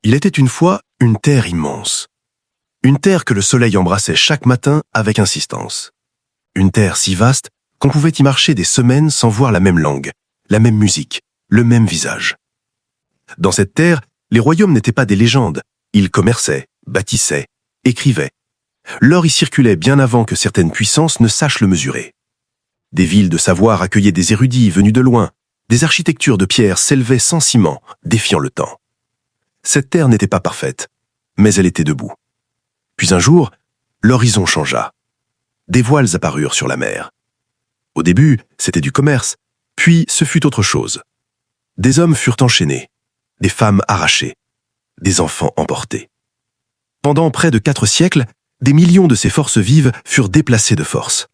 Il était une fois une terre immense. Une terre que le soleil embrassait chaque matin avec insistance. Une terre si vaste qu'on pouvait y marcher des semaines sans voir la même langue, la même musique, le même visage. Dans cette terre, les royaumes n'étaient pas des légendes. Ils commerçaient, bâtissaient, écrivaient. L'or y circulait bien avant que certaines puissances ne sachent le mesurer. Des villes de savoir accueillaient des érudits venus de loin. Des architectures de pierre s'élevaient sans ciment, défiant le temps. Cette terre n'était pas parfaite, mais elle était debout. Puis un jour, l'horizon changea. Des voiles apparurent sur la mer. Au début, c'était du commerce, puis ce fut autre chose. Des hommes furent enchaînés, des femmes arrachées, des enfants emportés. Pendant près de 4 siècles, des millions de ces forces vives furent déplacées de force.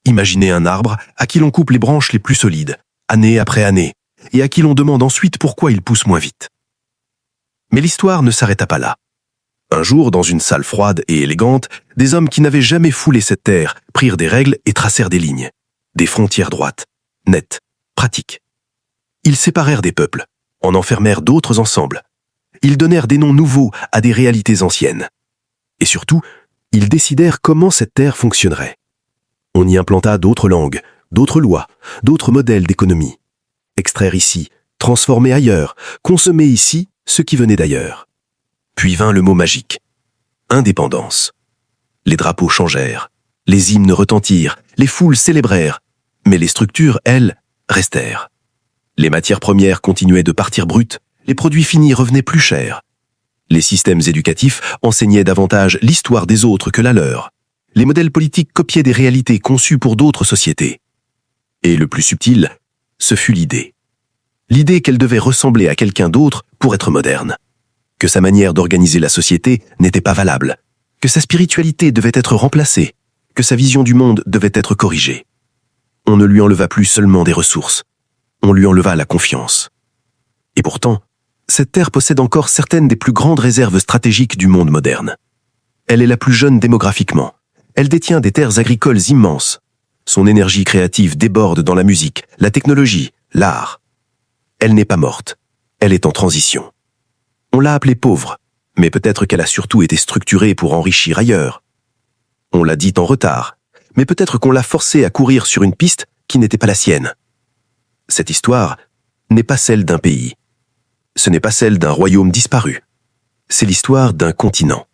Imaginez un arbre à qui l'on coupe les branches les plus solides, année après année, et à qui l'on demande ensuite pourquoi il pousse moins vite. Mais l'histoire ne s'arrêta pas là. Un jour, dans une salle froide et élégante, des hommes qui n'avaient jamais foulé cette terre prirent des règles et tracèrent des lignes, des frontières droites, nettes, pratiques. Ils séparèrent des peuples, en enfermèrent d'autres ensemble. Ils donnèrent des noms nouveaux à des réalités anciennes. Et surtout, ils décidèrent comment cette terre fonctionnerait. On y implanta d'autres langues, d'autres lois, d'autres modèles d'économie. Extraire ici, transformer ailleurs, consommer ici ce qui venait d'ailleurs. Puis vint le mot magique. Indépendance. Les drapeaux changèrent, les hymnes retentirent, les foules célébrèrent, mais les structures, elles, restèrent. Les matières premières continuaient de partir brutes, les produits finis revenaient plus chers. Les systèmes éducatifs enseignaient davantage l'histoire des autres que la leur. Les modèles politiques copiaient des réalités conçues pour d'autres sociétés. Et le plus subtil, ce fut l'idée. L'idée qu'elle devait ressembler à quelqu'un d'autre pour être moderne. Que sa manière d'organiser la société n'était pas valable. Que sa spiritualité devait être remplacée. Que sa vision du monde devait être corrigée. On ne lui enleva plus seulement des ressources. On lui enleva la confiance. Et pourtant, cette terre possède encore certaines des plus grandes réserves stratégiques du monde moderne. Elle est la plus jeune démographiquement. Elle détient des terres agricoles immenses. Son énergie créative déborde dans la musique, la technologie, l'art. Elle n'est pas morte. Elle est en transition. On l'a appelée pauvre, mais peut-être qu'elle a surtout été structurée pour enrichir ailleurs. On l'a dit en retard, mais peut-être qu'on l'a forcée à courir sur une piste qui n'était pas la sienne. Cette histoire n'est pas celle d'un pays. Ce n'est pas celle d'un royaume disparu. C'est l'histoire d'un continent.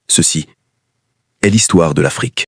Ceci est l'histoire de l'Afrique.